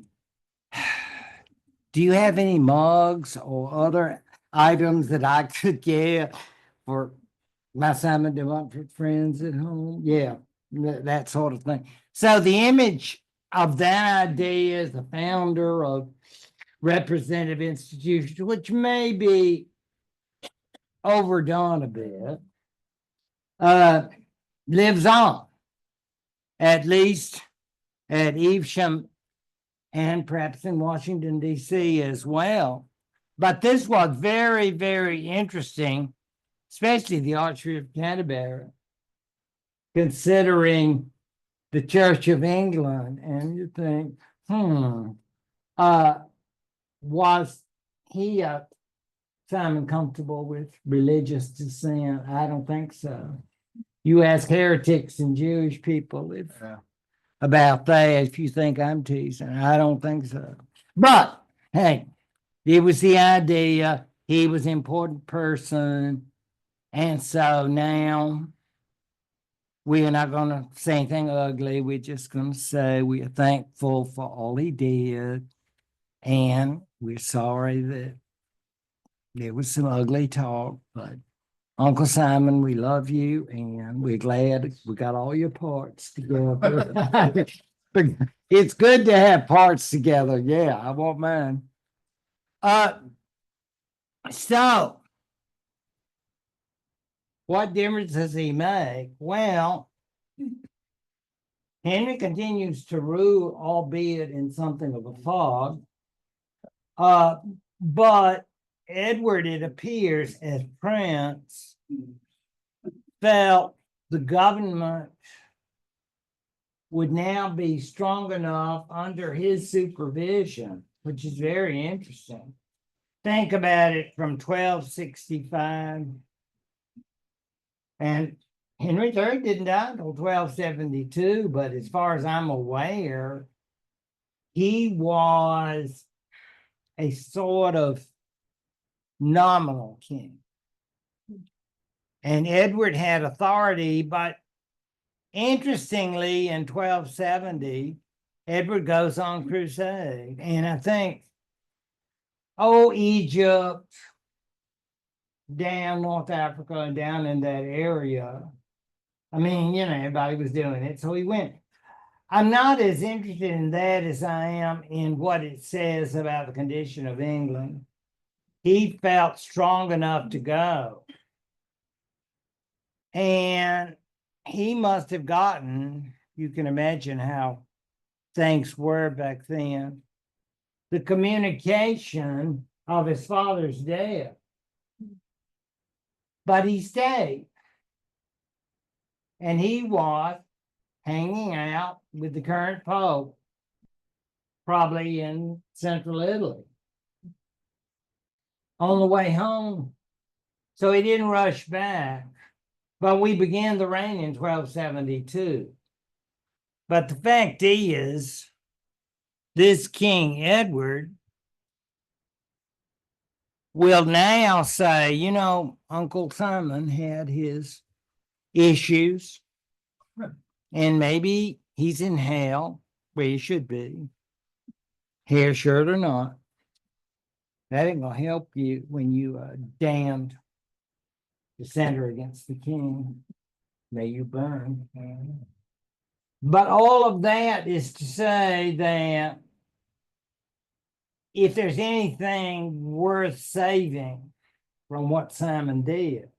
do you have any mugs or other items that I could get for my Simon de Montfort friends at home? Yeah, that sort of thing. So the image of that idea as the founder of representative institutions, which may be overdone a bit, lives on, at least at Evesham and perhaps in Washington, D.C. as well. But this was very, very interesting, especially the Archbishop of Canterbury, considering the Church of England. And you think, was he, Simon, comfortable with religious dissent? I don't think so. You ask heretics and Jewish people about that if you think I'm teasing. I don't think so. But hey, it was the idea. He was an important person. And so now we are not going to say anything ugly. We're just going to say we are thankful for all he did. And we're sorry that there was some ugly talk, but Uncle Simon, we love you and we're glad we got all your parts together. It's good to have parts together. Yeah, I want mine. So what difference does he make? Well, Henry continues to rule, albeit in something of a fog. But Edward, it appears, as prince, felt the government would now be strong enough under his supervision, which is very interesting. Think about it from 1265. And Henry III didn't die until 1272, but as far as I'm aware, he was a sort of nominal king. And Edward had authority, but interestingly, in 1270, Edward goes on crusade. And I think, Egypt, down North Africa and down in that area, I mean, everybody was doing it. So he went. I'm not as interested in that as I am in what it says about the condition of England. He felt strong enough to go. And he must have gotten, you can imagine how things were back then, the communication of his father's death. But he stayed. And he was hanging out with the current Pope, probably in central Italy, on the way home. So he didn't rush back. But we began the reign in 1272. But the fact is, this King Edward will now say, Uncle Simon had his issues, and maybe he's in hell where he should be, hair shirt or not. That ain't gonna help you when you damned dissenter against the king. May you burn. But all of that is to say that if there's anything worth saving from what Simon did,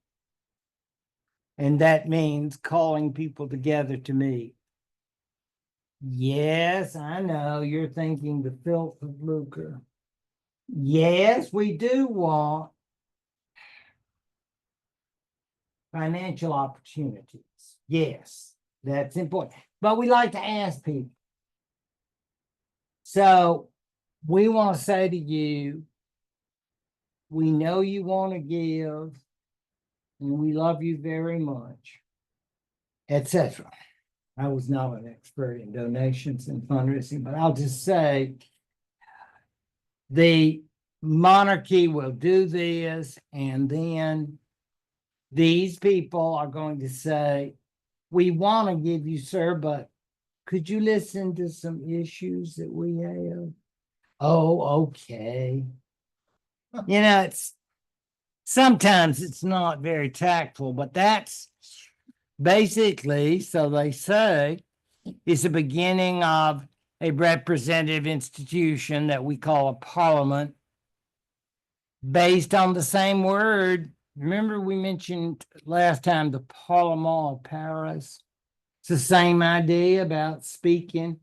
and that means calling people together to meet. Yes, I know you're thinking the filth of lucre. Yes, we do want financial opportunities. Yes, that's important. But we like to ask people. So we want to say to you, we know you want to give, and we love you very much, etc. I was not an expert in donations and fundraising, but I'll just say the monarchy will do this, and then these people are going to say, we want to give you, sir, but could you listen to some issues that we have? Oh, okay. Sometimes it's not very tactful, but that's basically, so they say, it's the beginning of a representative institution that we call a parliament, based on the same word. Remember, we mentioned last time the Parlement of Paris. It's the same idea about speaking,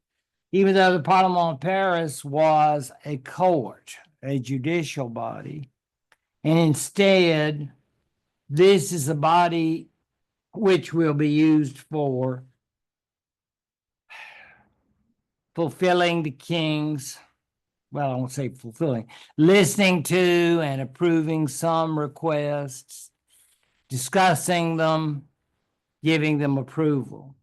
even though the Parlement of Paris was a court, a judicial body. And instead, this is a body which will be used for fulfilling the king's, well, I won't say fulfilling, listening to and approving some requests, discussing them, giving them approval.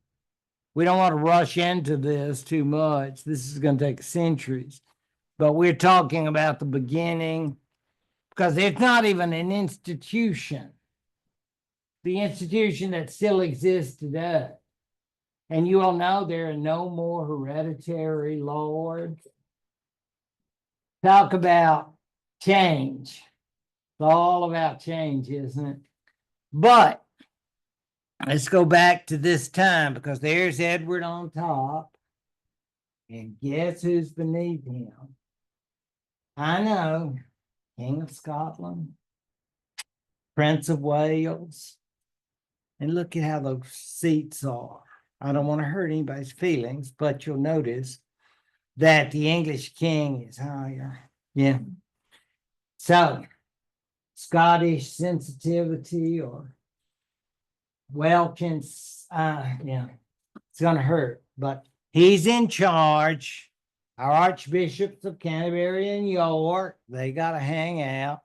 We don't want to rush into this too much. This is going to take centuries. But we're talking about the beginning, because it's not even an institution. The institution that still exists today. And you all know there are no more hereditary lords. Talk about change. It's all about change, isn't it? But let's go back to this time because there's Edward on top. And guess who's beneath him? I know, King of Scotland, Prince of Wales. And look at how those seats are. I don't want to hurt anybody's feelings, but you'll notice that the English king is higher. Yeah. So, Scottish sensitivity or Welch's, yeah, it's going to hurt, but he's in charge. Our archbishops of Canterbury and York, they got to hang out.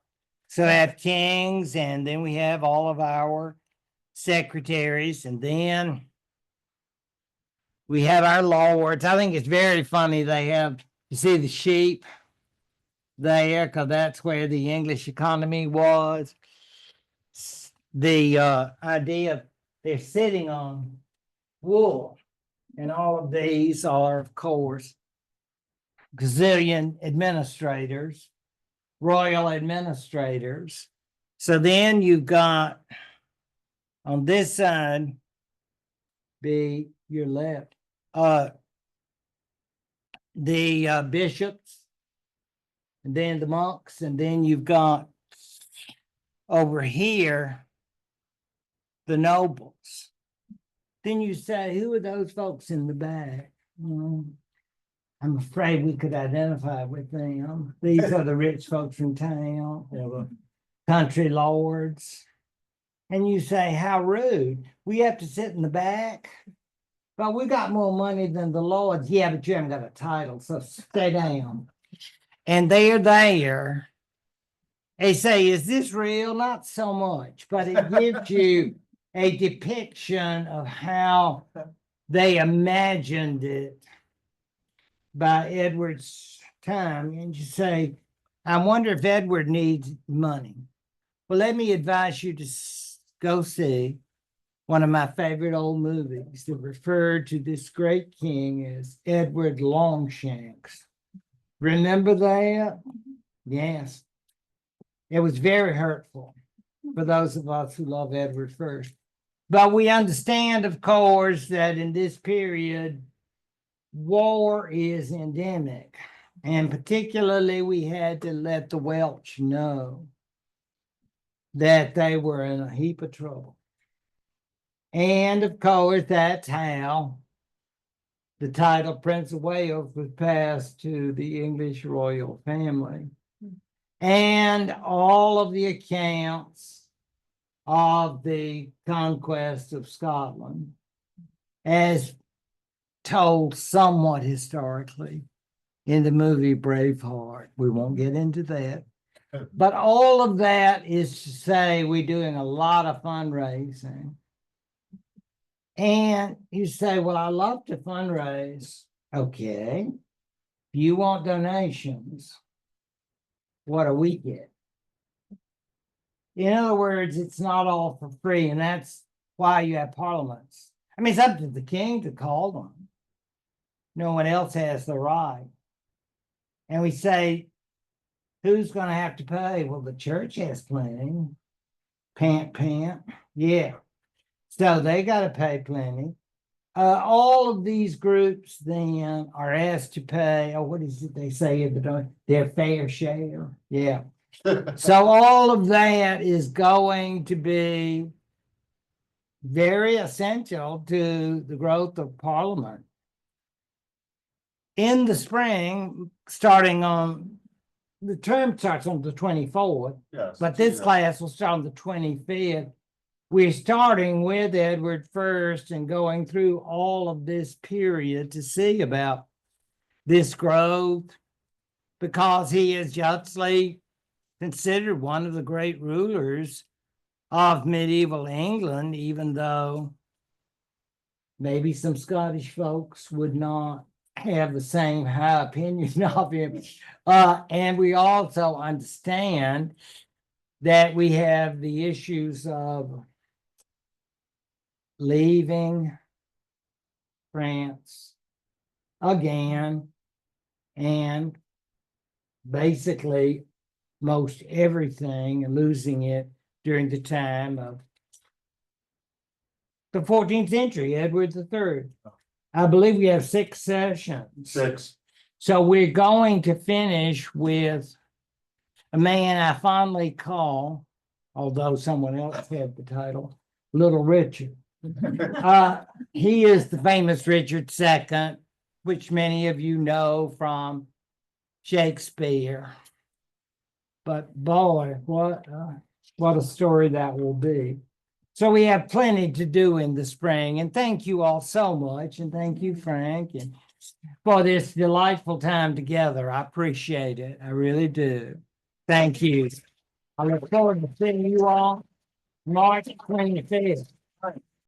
So we have kings, and then we have all of our secretaries, and then we have our lords. I think it's very funny. They have, you see the sheep there, because that's where the English economy was. The idea they're sitting on wool, and all of these are, of course, gazillion administrators, royal administrators. So then you've got on this side, be your left, the bishops, and then the monks, and then you've got over here the nobles. Then you say, who are those folks in the back? I'm afraid we could identify with them. These are the rich folks in town, or the country lords. And you say, how rude. We have to sit in the back. But we got more money than the lords. Yeah, but you haven't got a title, so stay down. And they're there. They say, is this real? Not so much, but it gives you a depiction of how they imagined it by Edward's time. And you say, I wonder if Edward needs money. Well, let me advise you to go see one of my favorite old movies that referred to this great king as Edward Longshanks. Remember that? Yes. It was very hurtful for those of us who love Edward first. But we understand, of course, that in this period, war is endemic. And particularly, we had to let the Welsh know that they were in a heap of trouble. And of course, that's how the title Prince of Wales was passed to the English royal family. And all of the accounts of the conquest of Scotland, as told somewhat historically in the movie Braveheart. We won't get into that. But all of that is to say we're doing a lot of fundraising. And you say, well, I love to fundraise. Okay. If you want donations, what do we get? In other words, it's not all for free, and that's why you have parliaments. I mean, it's up to the king to call them. No one else has the right. And we say, who's going to have to pay? Well, the church has plenty. Pant. Yeah. So they got to pay plenty. All of these groups then are asked to pay, what is it they say? Their fair share. Yeah. So all of that is going to be very essential to the growth of Parliament. In the spring, starting on, the term starts on the 24th, Yes, but this class will start on the 25th. We're starting with Edward first and going through all of this period to see about this growth, because he is justly considered one of the great rulers of medieval England, even though maybe some Scottish folks would not have the same high opinion of him. And we also understand that we have the issues of leaving France again, and basically most everything, and losing it during the time of the 14th century, Edward III. I believe we have 6 sessions. 6. So we're going to finish with a man I fondly call, although someone else had the title, Little Richard. He is the famous Richard II, which many of you know from Shakespeare. But boy, what a story that will be. So we have plenty to do in the spring, and thank you all so much, and thank you, Frank, and for this delightful time together. I appreciate it. I really do. Thank you. I look forward to seeing you all March 25th.